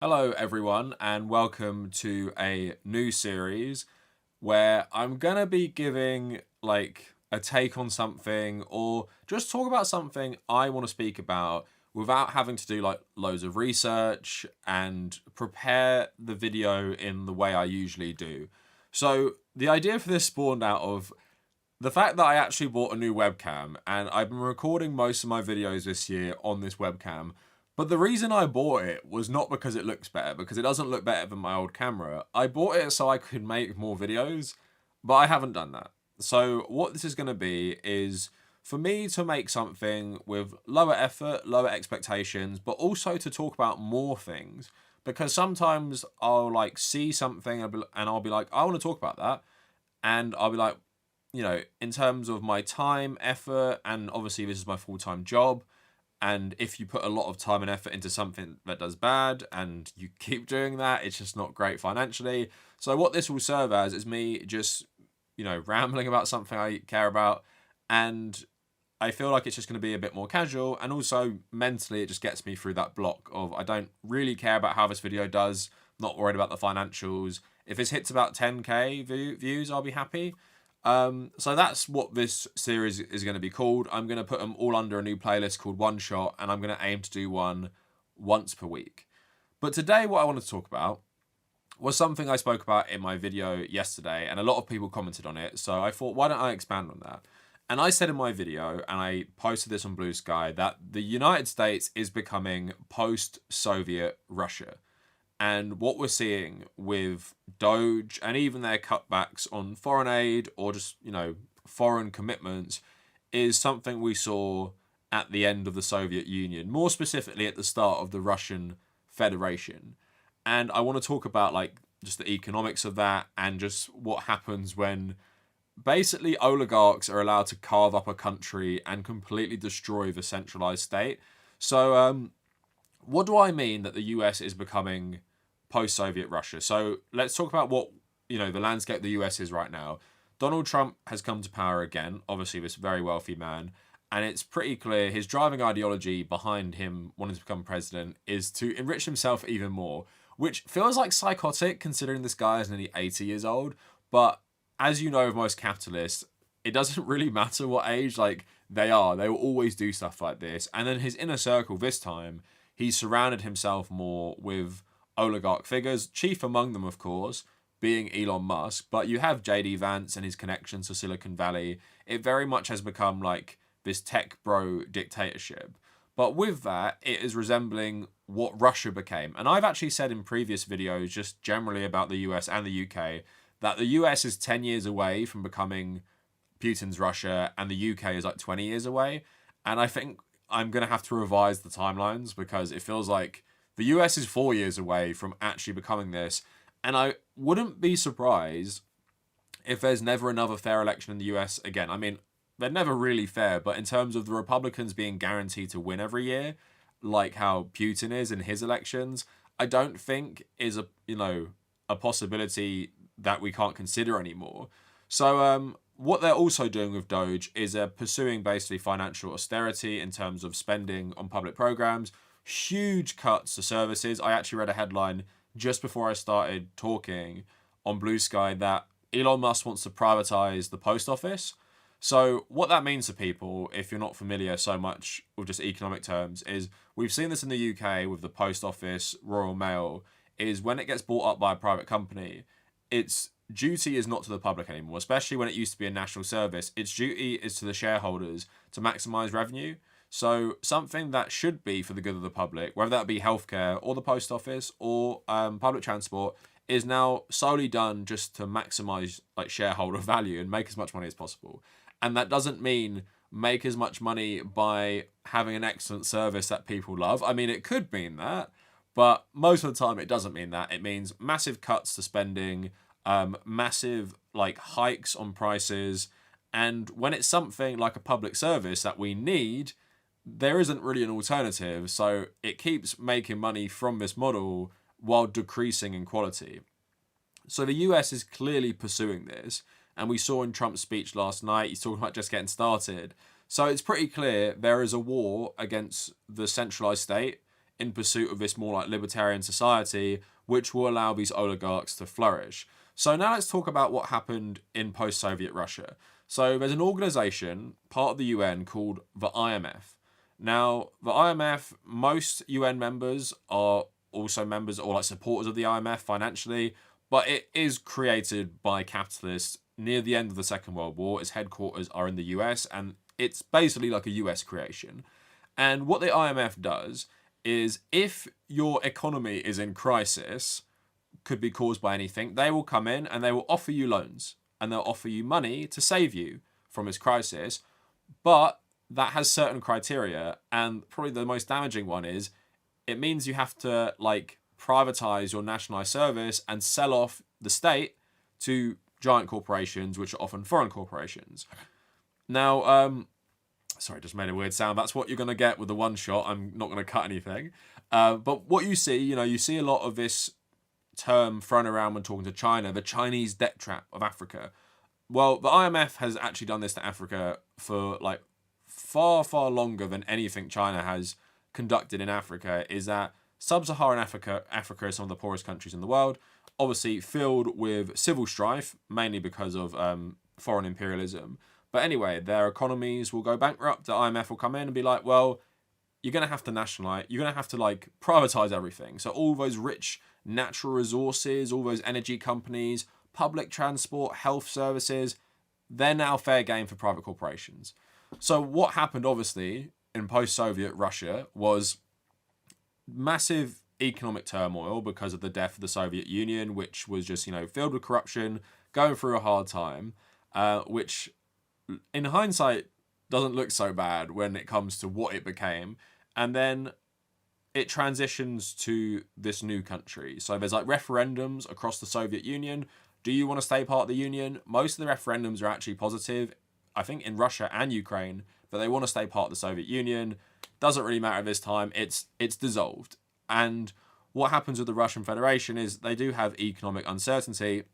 Hello, everyone, and welcome to a new series where I'm gonna be giving like a take on something or just talk about something I want to speak about without having to do like loads of research and prepare the video in the way I usually do. So, the idea for this spawned out of the fact that I actually bought a new webcam and I've been recording most of my videos this year on this webcam. But the reason I bought it was not because it looks better, because it doesn't look better than my old camera. I bought it so I could make more videos, but I haven't done that. So what this is going to be is for me to make something with lower effort, lower expectations, but also to talk about more things. Because sometimes I'll like see something and I'll be like, I want to talk about that. And I'll be like, in terms of my time, effort, and obviously this is my full time job. And if you put a lot of time and effort into something that does bad and you keep doing that, it's just not great financially. So, what this will serve as is me just, rambling about something I care about. And I feel like it's just going to be a bit more casual. And also, mentally, it just gets me through that block of I don't really care about how this video does, not worried about the financials. If this hits about 10k views, I'll be happy. So that's what this series is going to be called. I'm going to put them all under a new playlist called One Shot, and I'm going to aim to do one once per week. But today, what I want to talk about was something I spoke about in my video yesterday, and a lot of people commented on it. So I thought, why don't I expand on that? And I said in my video, and I posted this on Blue Sky, that the United States is becoming post-Soviet Russia. And what we're seeing with Doge and even their cutbacks on foreign aid or just, foreign commitments is something we saw at the end of the Soviet Union, more specifically at the start of the Russian Federation. And I want to talk about like just the economics of that and just what happens when basically oligarchs are allowed to carve up a country and completely destroy the centralized state. So, what do I mean that the US is becoming post-Soviet Russia? So let's talk about what the landscape the US is right now. Donald Trump has come to power again, obviously this very wealthy man, and it's pretty clear his driving ideology behind him wanting to become president is to enrich himself even more, which feels like psychotic considering this guy is nearly 80 years old. But as you know, of most capitalists, it doesn't really matter what age like they are. They will always do stuff like this. And then his inner circle this time, he's surrounded himself more with oligarch figures, chief among them, of course, being Elon Musk. But you have JD Vance and his connections to Silicon Valley. It very much has become like this tech bro dictatorship. But with that, it is resembling what Russia became. And I've actually said in previous videos, just generally about the US and the UK, that the US is 10 years away from becoming Putin's Russia and the UK is like 20 years away. And I think I'm going to have to revise the timelines because it feels like the US is 4 years away from actually becoming this. And I wouldn't be surprised if there's never another fair election in the US again. I mean, they're never really fair, but in terms of the Republicans being guaranteed to win every year, like how Putin is in his elections, I don't think is a possibility that we can't consider anymore. So what they're also doing with Doge is pursuing basically financial austerity in terms of spending on public programs, huge cuts to services. I actually read a headline just before I started talking on Blue Sky that Elon Musk wants to privatize the post office. So what that means to people, if you're not familiar so much with just economic terms, is we've seen this in the UK with the post office, Royal Mail, is when it gets bought up by a private company, its duty is not to the public anymore, especially when it used to be a national service. Its duty is to the shareholders to maximize revenue. So something that should be for the good of the public, whether that be healthcare or the post office or public transport, is now solely done just to maximize like shareholder value and make as much money as possible. And that doesn't mean make as much money by having an excellent service that people love. I mean, it could mean that, but most of the time it doesn't mean that. It means massive cuts to spending, massive like hikes on prices. And when it's something like a public service that we need, there isn't really an alternative. So it keeps making money from this model while decreasing in quality. So the US is clearly pursuing this. And we saw in Trump's speech last night, he's talking about just getting started. So it's pretty clear there is a war against the centralized state. in pursuit of this more like libertarian society, which will allow these oligarchs to flourish. So now let's talk about what happened in post-Soviet Russia. So there's an organization, part of the UN, called the IMF. Now, the IMF, most UN members are also members or like supporters of the IMF financially, but it is created by capitalists near the end of the Second World War. Its headquarters are in the US, and it's basically like a US creation. And what the IMF does is if your economy is in crisis, could be caused by anything, they will come in and they will offer you loans and they'll offer you money to save you from this crisis. But that has certain criteria, and probably the most damaging one is it means you have to like privatize your nationalized service and sell off the state to giant corporations, which are often foreign corporations. Now, sorry, just made a weird sound. That's what you're going to get with the one shot. I'm not going to cut anything. But what you see, you see a lot of this term thrown around when talking to China, the Chinese debt trap of Africa. Well, the IMF has actually done this to Africa for like far, far longer than anything China has conducted in Africa. Is that sub-Saharan Africa is some of the poorest countries in the world, obviously filled with civil strife, mainly because of foreign imperialism. But anyway, their economies will go bankrupt. The IMF will come in and be like, well, you're going to have to nationalize, you're going to have to like privatize everything. So all those rich natural resources, all those energy companies, public transport, health services, they're now fair game for private corporations. So what happened, obviously, in post-Soviet Russia was massive economic turmoil because of the death of the Soviet Union, which was just, filled with corruption, going through a hard time, which in hindsight doesn't look so bad when it comes to what it became. And then it transitions to this new country. So there's like referendums across the Soviet Union. Do you want to stay part of the Union? Most of the referendums are actually positive, I think in Russia and Ukraine, but they want to stay part of the Soviet Union. Doesn't really matter this time. It's dissolved. And what happens with the Russian Federation is they do have economic uncertainty.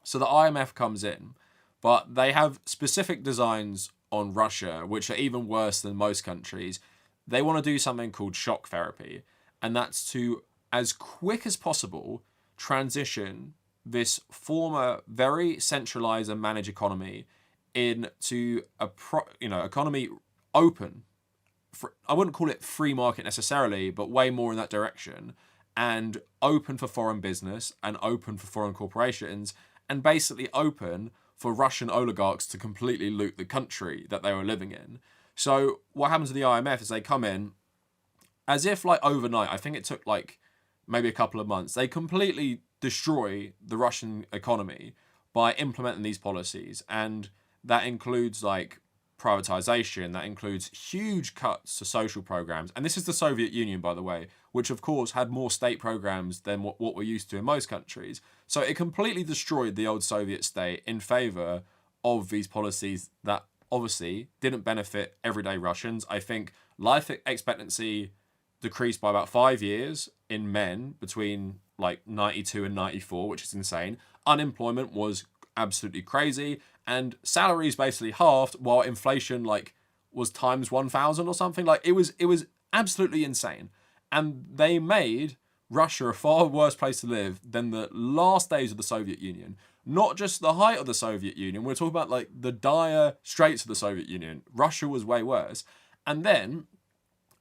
So the IMF comes in, but they have specific designs on Russia, which are even worse than most countries. They want to do something called shock therapy. And that's to, as quick as possible, transition this former very centralized and managed economy into a economy open. I wouldn't call it free market necessarily, but way more in that direction, and open for foreign business and open for foreign corporations, and basically open for Russian oligarchs to completely loot the country that they were living in. So what happens to the IMF is they come in as if like overnight, I think it took like maybe a couple of months, they completely destroy the Russian economy by implementing these policies. And that includes like privatization, that includes huge cuts to social programs. And this is the Soviet Union, by the way, which of course had more state programs than what we're used to in most countries. So it completely destroyed the old Soviet state in favor of these policies that obviously didn't benefit everyday Russians. I think life expectancy decreased by about 5 years in men between like 92 and 94, which is insane. Unemployment was absolutely crazy, and salaries basically halved while inflation like was times 1,000 or something. Like it was absolutely insane. And they made Russia a far worse place to live than the last days of the Soviet Union. Not just the height of the Soviet Union, we're talking about like the dire straits of the Soviet Union. Russia was way worse. And then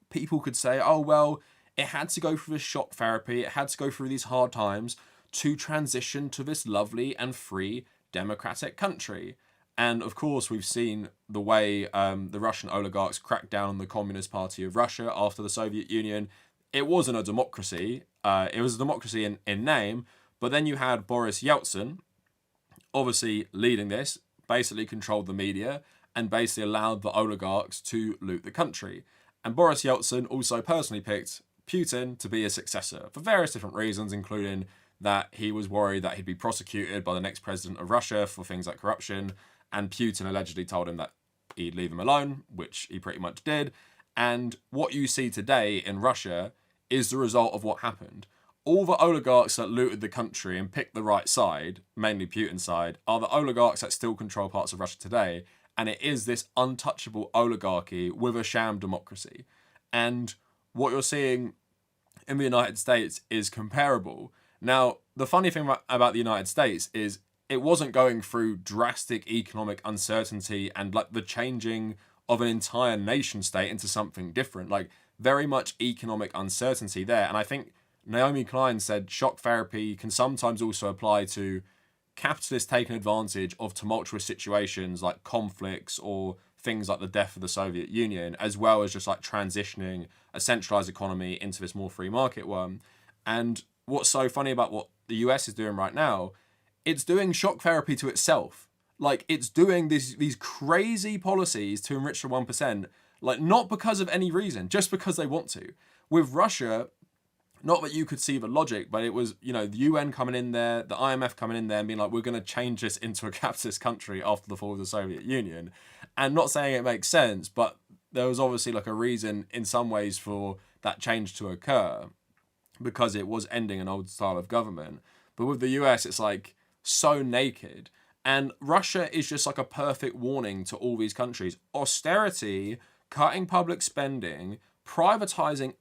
people could say, oh, well, it had to go through this shock therapy, it had to go through these hard times to transition to this lovely and free democratic country. And of course, we've seen the way the Russian oligarchs cracked down on the Communist Party of Russia after the Soviet Union. It wasn't a democracy. It was a democracy in name. But then you had Boris Yeltsin, obviously leading this, basically controlled the media and basically allowed the oligarchs to loot the country. And Boris Yeltsin also personally picked Putin to be his successor for various different reasons, including that he was worried that he'd be prosecuted by the next president of Russia for things like corruption. And Putin allegedly told him that he'd leave him alone, which he pretty much did. And what you see today in Russia is the result of what happened. All the oligarchs that looted the country and picked the right side, mainly Putin's side, are the oligarchs that still control parts of Russia today. And it is this untouchable oligarchy with a sham democracy. And what you're seeing in the United States is comparable. Now, the funny thing about the United States is it wasn't going through drastic economic uncertainty and like the changing of an entire nation state into something different. Like very much economic uncertainty there. And I think Naomi Klein said shock therapy can sometimes also apply to capitalists taking advantage of tumultuous situations like conflicts or things like the death of the Soviet Union, as well as just like transitioning a centralized economy into this more free market one. And what's so funny about what the US is doing right now, it's doing shock therapy to itself. Like it's doing these crazy policies to enrich the 1%, like not because of any reason, just because they want to. With Russia, not that you could see the logic, but it was, the UN coming in there, the IMF coming in there and being like, we're going to change this into a capitalist country after the fall of the Soviet Union. And not saying it makes sense, but there was obviously like a reason in some ways for that change to occur because it was ending an old style of government. But with the US, it's like so naked. And Russia is just like a perfect warning to all these countries. Austerity, cutting public spending, privatizing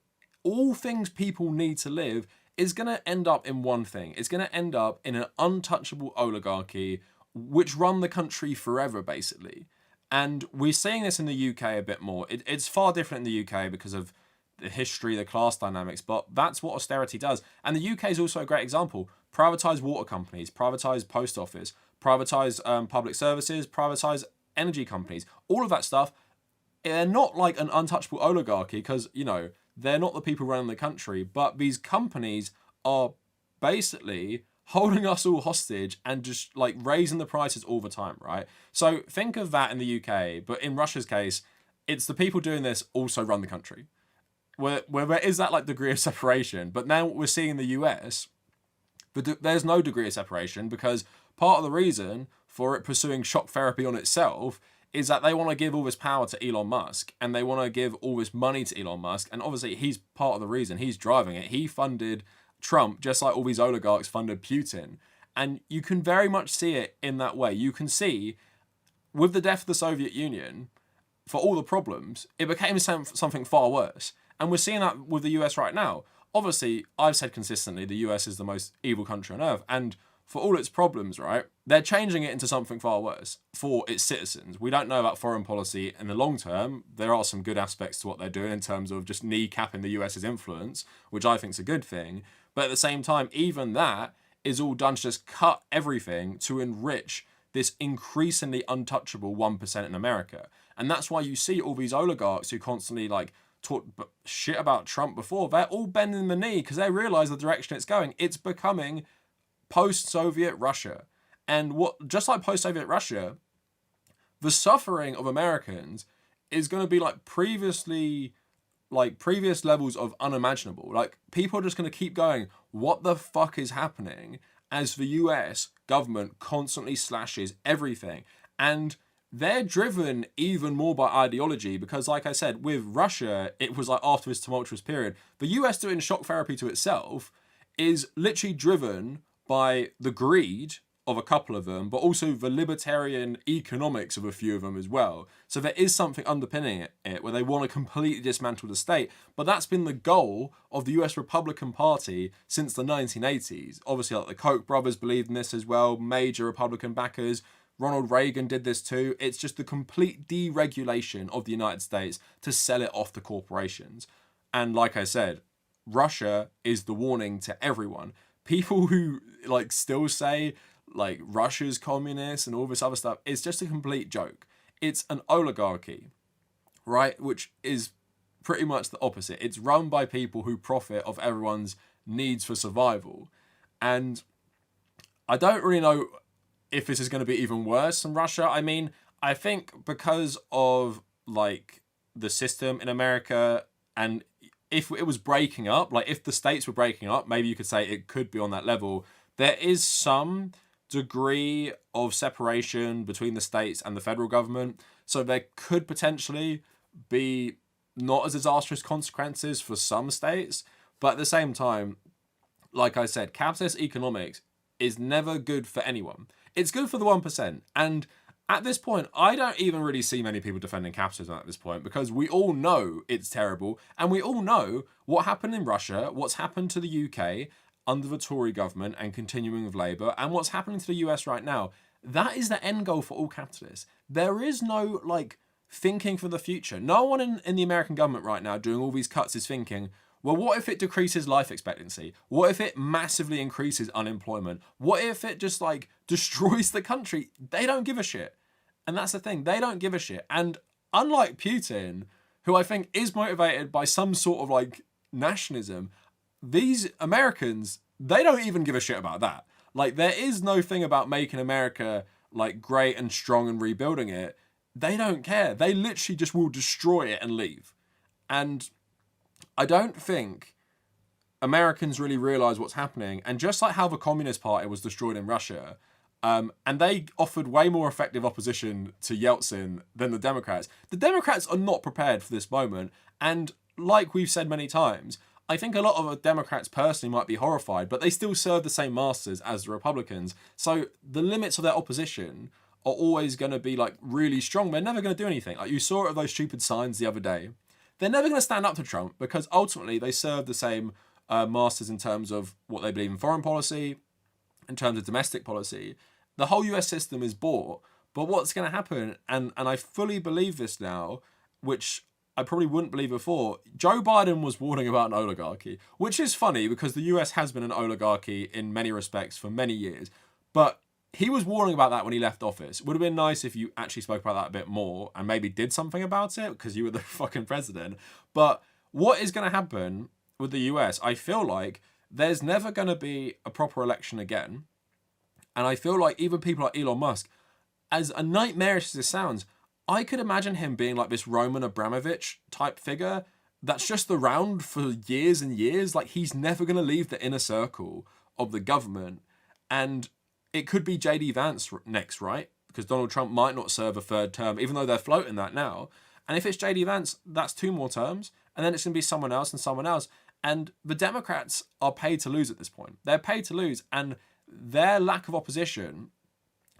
all things people need to live is going to end up in one thing. It's going to end up in an untouchable oligarchy which run the country forever, basically. And we're seeing this in the UK a bit more. It's far different in the UK because of the history, the class dynamics, but that's what austerity does. And the UK is also a great example. Privatise water companies, privatise post office, privatise public services, privatise energy companies. All of that stuff, they're not like an untouchable oligarchy because, they're not the people running the country, but these companies are basically holding us all hostage and just like raising the prices all the time, right? So think of that in the UK, but in Russia's case, it's the people doing this also run the country. Where there is that like degree of separation, but now we're seeing in the US, there's no degree of separation because part of the reason for it pursuing shock therapy on itself is that they want to give all this power to Elon Musk and they want to give all this money to Elon Musk. And obviously he's part of the reason, he's driving it. He funded Trump just like all these oligarchs funded Putin. And you can very much see it in that way. You can see with the death of the Soviet Union, for all the problems, it became something far worse. And we're seeing that with the US right now. Obviously, I've said consistently the US is the most evil country on earth. And for all its problems, right, they're changing it into something far worse for its citizens. We don't know about foreign policy in the long term. There are some good aspects to what they're doing in terms of just kneecapping the US's influence, which I think is a good thing. But at the same time, even that is all done to just cut everything to enrich this increasingly untouchable 1% in America. And that's why you see all these oligarchs who constantly like talk shit about Trump before, they're all bending the knee because they realize the direction it's going. It's becoming post-Soviet Russia. And just like post-Soviet Russia, the suffering of Americans is going to be like previous levels of unimaginable. Like people are just going to keep going, what the fuck is happening as the US government constantly slashes everything. And they're driven even more by ideology because like I said, with Russia, it was like after this tumultuous period, the US doing shock therapy to itself is literally driven by the greed of a couple of them, but also the libertarian economics of a few of them as well. So there is something underpinning it where they want to completely dismantle the state. But that's been the goal of the US Republican Party since the 1980s. Obviously, like the Koch brothers believed in this as well, major Republican backers. Ronald Reagan did this too. It's just the complete deregulation of the United States to sell it off to corporations. And like I said, Russia is the warning to everyone. People who like still say like Russia's communist and all this other stuff, it's just a complete joke. It's an oligarchy, right? Which is pretty much the opposite. It's run by people who profit of everyone's needs for survival. And I don't really know if this is going to be even worse than Russia. I mean, I think because of like the system in America, and if it was breaking up, like if the states were breaking up, maybe you could say it could be on that level. There is some degree of separation between the states and the federal government. So there could potentially be not as disastrous consequences for some states. But at the same time, like I said, capitalist economics is never good for anyone. It's good for the 1%. And at this point, I don't even really see many people defending capitalism at this point, because we all know it's terrible, and we all know what happened in Russia, what's happened to the UK under the Tory government and continuing with Labour, and what's happening to the US right now. That is the end goal for all capitalists. There is no, like, thinking for the future. No one in the American government right now doing all these cuts is thinking, well, what if it decreases life expectancy? What if it massively increases unemployment? What if it just, like, destroys the country? They don't give a shit. And that's the thing. They don't give a shit. And unlike Putin, who I think is motivated by some sort of, like, nationalism, these Americans, they don't even give a shit about that. Like, there is no thing about making America, like, great and strong and rebuilding it. They don't care. They literally just will destroy it and leave. And I don't think Americans really realize what's happening. And just like how the Communist Party was destroyed in Russia, and they offered way more effective opposition to Yeltsin than the Democrats are not prepared for this moment. And like we've said many times, I think a lot of the Democrats personally might be horrified, but they still serve the same masters as the Republicans. So the limits of their opposition are always going to be, like, really strong. They're never going to do anything. Like, you saw it with those stupid signs the other day. They're never going to stand up to Trump, because ultimately they serve the same masters in terms of what they believe in foreign policy, in terms of domestic policy. The whole US system is bought. But what's going to happen, and I fully believe this now, which I probably wouldn't believe before, Joe Biden was warning about an oligarchy, which is funny because the US has been an oligarchy in many respects for many years. But he was warning about that when he left office. It would have been nice if you actually spoke about that a bit more and maybe did something about it, because you were the fucking president. But what is going to happen with the US, I feel like there's never going to be a proper election again. And I feel like even people like Elon Musk, as a nightmarish as this sounds, I could imagine him being like this Roman Abramovich type figure that's just around for years and years. Like, he's never going to leave the inner circle of the government. And it could be JD Vance next, right? Because Donald Trump might not serve a third term, even though they're floating that now. And if it's JD Vance, that's 2 more terms. And then it's going to be someone else and someone else. And the Democrats are paid to lose at this point. They're paid to lose. And their lack of opposition,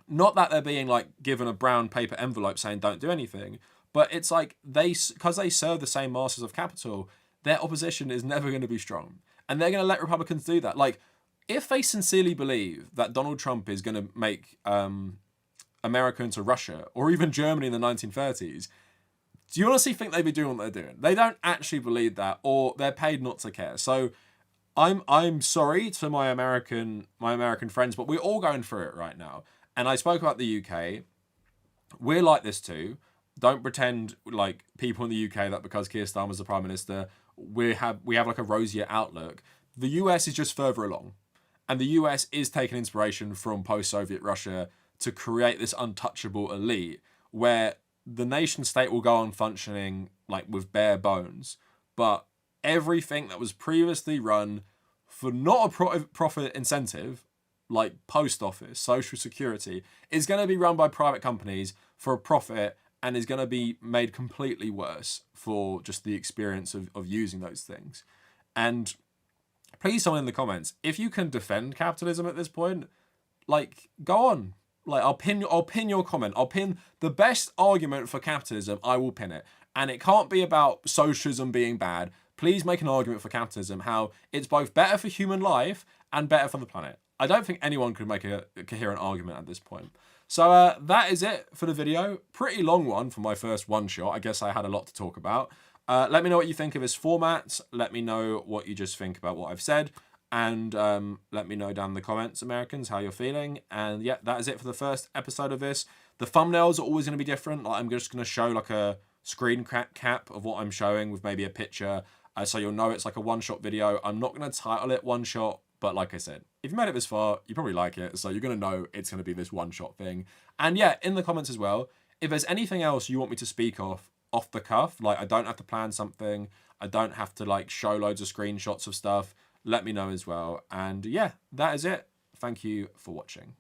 not that they're being, like, given a brown paper envelope saying don't do anything, but it's like because they serve the same masters of capital, their opposition is never going to be strong. And they're going to let Republicans do that. Like, if they sincerely believe that Donald Trump is going to make America into Russia, or even Germany in the 1930s, do you honestly think they'd be doing what they're doing? They don't actually believe that, or they're paid not to care. So I'm sorry to my American friends, but we're all going through it right now. And I spoke about the UK. We're like this too. Don't pretend like people in the UK that because Keir Starmer's the Prime Minister, we have like a rosier outlook. The US is just further along. And the US is taking inspiration from post-Soviet Russia to create this untouchable elite where the nation state will go on functioning like with bare bones. But everything that was previously run for not a profit incentive, like post office, social security, is going to be run by private companies for a profit, and is going to be made completely worse for just the experience of using those things. And please, someone in the comments, if you can defend capitalism at this point, like, go on. Like, I'll pin your comment. I'll pin the best argument for capitalism. I will pin it. And it can't be about socialism being bad. Please make an argument for capitalism, how it's both better for human life and better for the planet. I don't think anyone could make a coherent argument at this point. So that is it for the video. Pretty long one for my first one shot. I guess I had a lot to talk about. Let me know what you think of this format. Let me know what you just think about what I've said. And let me know down in the comments, Americans, how you're feeling. And yeah, that is it for the first episode of this. The thumbnails are always going to be different. Like, I'm just going to show like a screen cap of what I'm showing with maybe a picture. So you'll know it's like a one-shot video. I'm not going to title it one shot. But like I said, if you made it this far, you probably like it. So you're going to know it's going to be this one-shot thing. And yeah, in the comments as well, if there's anything else you want me to speak of off the cuff, like I don't have to plan something, I don't have to like show loads of screenshots of stuff, let me know as well. And yeah, that is it. Thank you for watching.